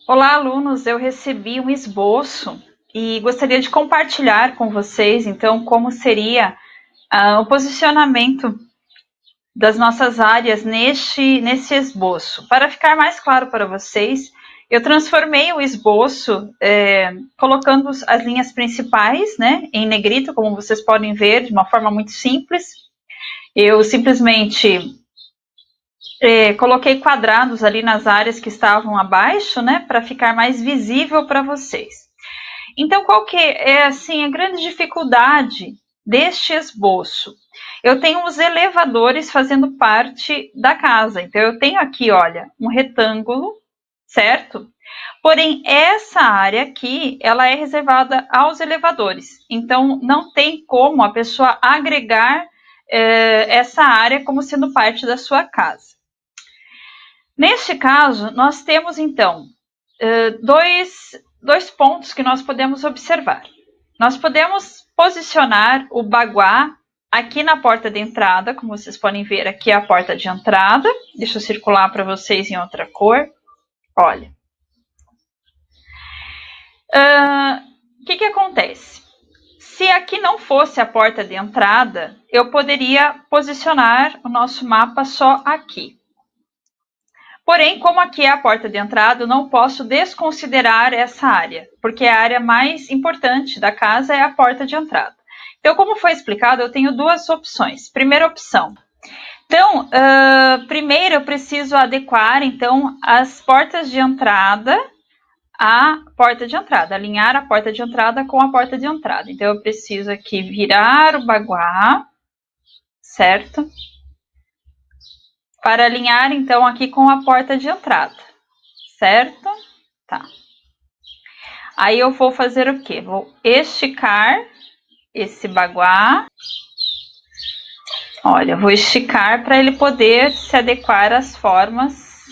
Olá, alunos! Eu recebi um esboço e gostaria de compartilhar com vocês, então, como seria o posicionamento das nossas áreas nesse esboço. Para ficar mais claro para vocês, eu transformei o esboço colocando as linhas principais, né, em negrito, como vocês podem ver, de uma forma muito simples. Eu simplesmente coloquei quadrados ali nas áreas que estavam abaixo, né, para ficar mais visível para vocês. Então, qual que é assim a grande dificuldade deste esboço? Eu tenho os elevadores fazendo parte da casa. Então, eu tenho aqui, olha, um retângulo, certo? Porém, essa área aqui, ela é reservada aos elevadores. Então, não tem como a pessoa agregar essa área como sendo parte da sua casa. Neste caso, nós temos, então, dois pontos que nós podemos observar. Nós podemos posicionar o baguá aqui na porta de entrada, como vocês podem ver, aqui é a porta de entrada. Deixa eu circular para vocês em outra cor. Olha. O que acontece? Se aqui não fosse a porta de entrada, eu poderia posicionar o nosso mapa só aqui. Porém, como aqui é a porta de entrada, eu não posso desconsiderar essa área, porque a área mais importante da casa é a porta de entrada. Então, como foi explicado, eu tenho duas opções. Primeira opção. Então, primeiro eu preciso adequar, então, as portas de entrada à porta de entrada, alinhar a porta de entrada com a porta de entrada. Então, eu preciso aqui virar o baguá, certo? Para alinhar, então, aqui com a porta de entrada, certo? Tá. Aí eu vou fazer o quê? Vou esticar esse baguá. Olha, eu vou esticar para ele poder se adequar às formas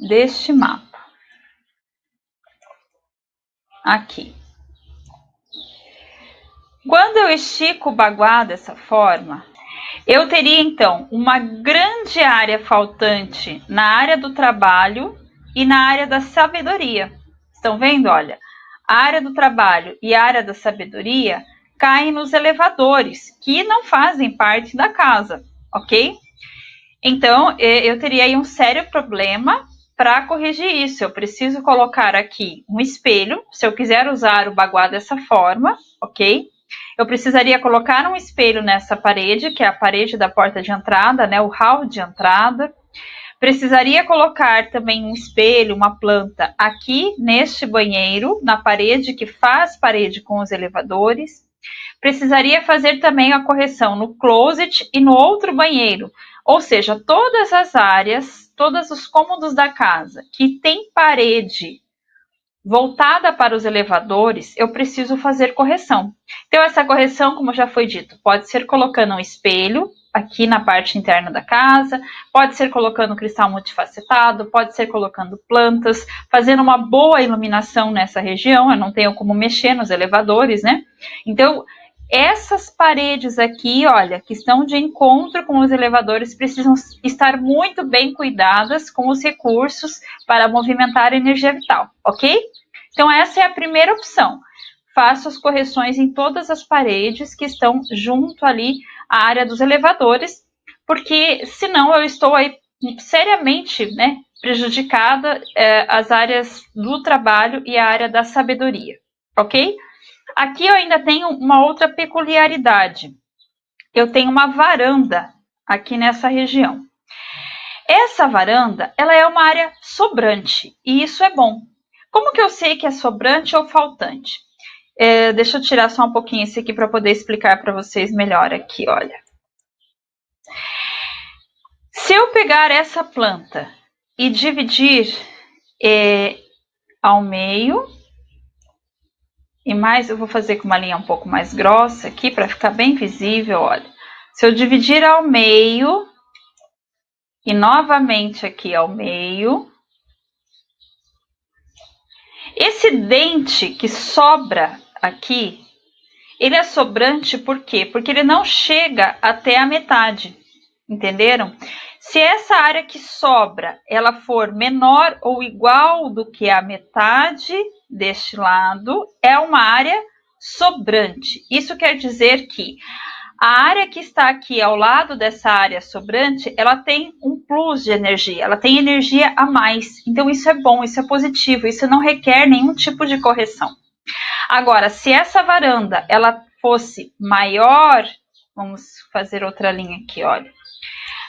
deste mapa. Aqui. Quando eu estico o baguá dessa forma, eu teria, então, uma grande área faltante na área do trabalho e na área da sabedoria. Estão vendo? Olha, a área do trabalho e a área da sabedoria caem nos elevadores, que não fazem parte da casa, ok? Então, eu teria aí um sério problema para corrigir isso. Eu preciso colocar aqui um espelho, se eu quiser usar o baguá dessa forma, ok? Eu precisaria colocar um espelho nessa parede, que é a parede da porta de entrada, né, o hall de entrada. Precisaria colocar também um espelho, uma planta aqui neste banheiro, na parede que faz parede com os elevadores. Precisaria fazer também a correção no closet e no outro banheiro. Ou seja, todas as áreas, todos os cômodos da casa que tem parede voltada para os elevadores, eu preciso fazer correção. Então, essa correção, como já foi dito, pode ser colocando um espelho aqui na parte interna da casa, pode ser colocando cristal multifacetado, pode ser colocando plantas, fazendo uma boa iluminação nessa região. Eu não tenho como mexer nos elevadores, né? Então, essas paredes aqui, olha, que estão de encontro com os elevadores, precisam estar muito bem cuidadas com os recursos para movimentar a energia vital, ok? Então, essa é a primeira opção. Faço as correções em todas as paredes que estão junto ali à área dos elevadores, porque senão eu estou aí seriamente, né, prejudicada as áreas do trabalho e a área da sabedoria, ok? Aqui eu ainda tenho uma outra peculiaridade. Eu tenho uma varanda aqui nessa região. Essa varanda, ela é uma área sobrante, e isso é bom. Como que eu sei que é sobrante ou faltante? Deixa eu tirar só um pouquinho esse aqui para poder explicar para vocês melhor aqui, olha. Se eu pegar essa planta e dividir ao meio, e mais, eu vou fazer com uma linha um pouco mais grossa aqui para ficar bem visível, olha. Se eu dividir ao meio e novamente aqui ao meio, esse dente que sobra aqui, ele é sobrante por quê? Porque ele não chega até a metade, entenderam? Se essa área que sobra, ela for menor ou igual do que a metade deste lado, é uma área sobrante. Isso quer dizer que a área que está aqui ao lado dessa área sobrante, ela tem um plus de energia, ela tem energia a mais. Então isso é bom, isso é positivo, isso não requer nenhum tipo de correção. Agora, se essa varanda ela fosse maior, vamos fazer outra linha aqui, olha.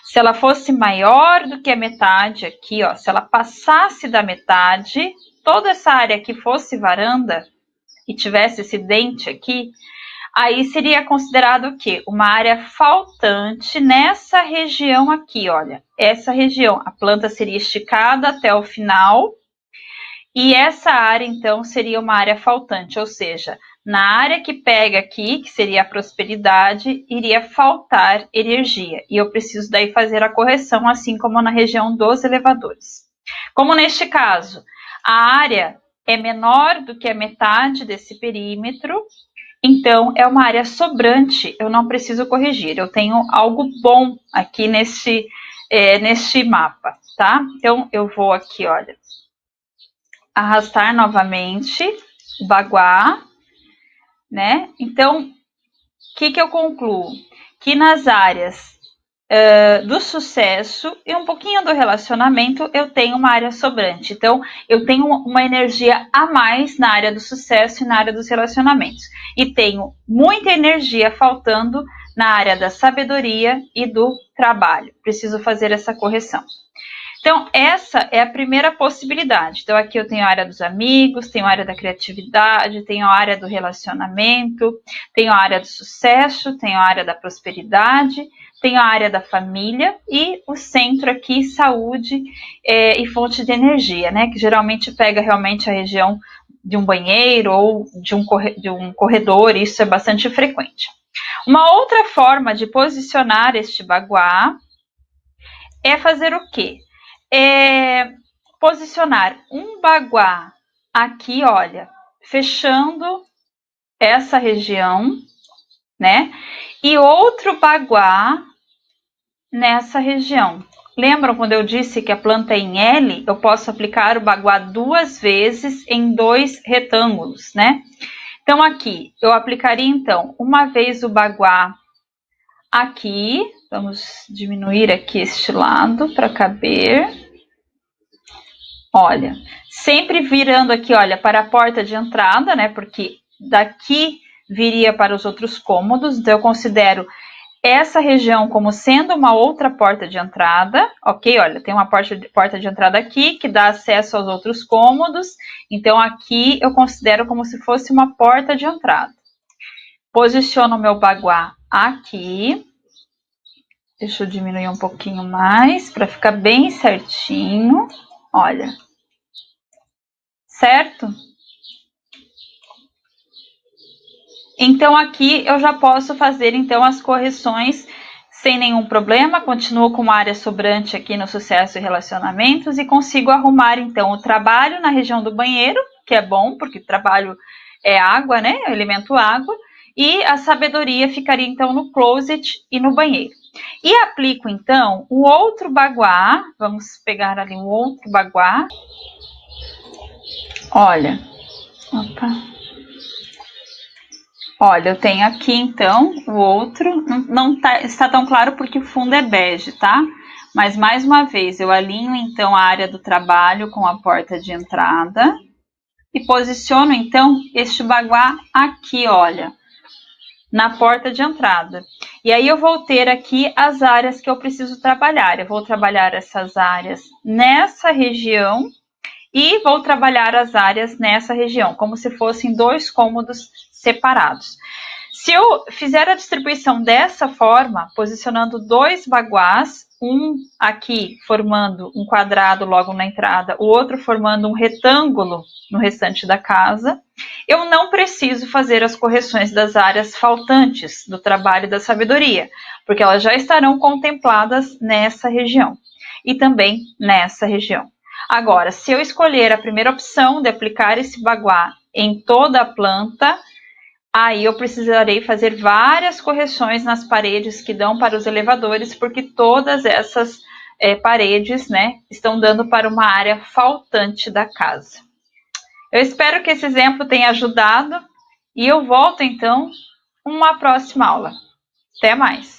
Se ela fosse maior do que a metade aqui, ó, se ela passasse da metade, toda essa área que fosse varanda e tivesse esse dente aqui, aí seria considerado o quê? Uma área faltante nessa região aqui, olha. Essa região, a planta seria esticada até o final e essa área, então, seria uma área faltante, ou seja, na área que pega aqui, que seria a prosperidade, iria faltar energia. E eu preciso daí fazer a correção, assim como na região dos elevadores. Como neste caso, a área é menor do que a metade desse perímetro, então é uma área sobrante, eu não preciso corrigir. Eu tenho algo bom aqui neste mapa, tá? Então, eu vou aqui, olha, arrastar novamente o baguá, né? Então, o que eu concluo? Que nas áreas do sucesso e um pouquinho do relacionamento, eu tenho uma área sobrante. Então, eu tenho uma energia a mais na área do sucesso e na área dos relacionamentos. E tenho muita energia faltando na área da sabedoria e do trabalho. Preciso fazer essa correção. Então, essa é a primeira possibilidade. Então, aqui eu tenho a área dos amigos, tenho a área da criatividade, tenho a área do relacionamento, tenho a área do sucesso, tenho a área da prosperidade, tenho a área da família e o centro aqui, saúde e fonte de energia, né? Que geralmente pega realmente a região de um banheiro ou de um corredor, isso é bastante frequente. Uma outra forma de posicionar este baguá é fazer o quê? Posicionar um baguá aqui, olha, fechando essa região, né? E outro baguá nessa região. Lembram quando eu disse que a planta é em L? Eu posso aplicar o baguá 2 vezes em 2 retângulos, né? Então, aqui, eu aplicaria, então, uma vez o baguá aqui. Vamos diminuir aqui este lado para caber. Olha, sempre virando aqui, olha, para a porta de entrada, né? Porque daqui viria para os outros cômodos. Então, eu considero essa região como sendo uma outra porta de entrada, ok? Olha, tem uma porta de entrada aqui que dá acesso aos outros cômodos. Então, aqui eu considero como se fosse uma porta de entrada. Posiciono o meu baguá aqui. Deixa eu diminuir um pouquinho mais para ficar bem certinho. Olha. Certo? Então, aqui eu já posso fazer, então, as correções sem nenhum problema. Continuo com uma área sobrante aqui no sucesso e relacionamentos e consigo arrumar, então, o trabalho na região do banheiro, que é bom, porque trabalho é água, né? Eu elemento água. E a sabedoria ficaria, então, no closet e no banheiro. E aplico, então, o outro baguá. Vamos pegar ali um outro baguá. Olha. Opa. Olha, eu tenho aqui, então, o outro. Não está tão claro porque o fundo é bege, tá? Mas, mais uma vez, eu alinho, então, a área do trabalho com a porta de entrada. E posiciono, então, este baguá aqui, olha, na porta de entrada. E aí eu vou ter aqui as áreas que eu preciso trabalhar. Eu vou trabalhar essas áreas nessa região e vou trabalhar as áreas nessa região, como se fossem 2 cômodos separados. Se eu fizer a distribuição dessa forma, posicionando 2 baguás, um aqui formando um quadrado logo na entrada, o outro formando um retângulo no restante da casa, eu não preciso fazer as correções das áreas faltantes do trabalho da sabedoria, porque elas já estarão contempladas nessa região e também nessa região. Agora, se eu escolher a primeira opção de aplicar esse baguá em toda a planta, aí eu precisarei fazer várias correções nas paredes que dão para os elevadores, porque todas essas paredes, né, estão dando para uma área faltante da casa. Eu espero que esse exemplo tenha ajudado e eu volto então uma próxima aula. Até mais!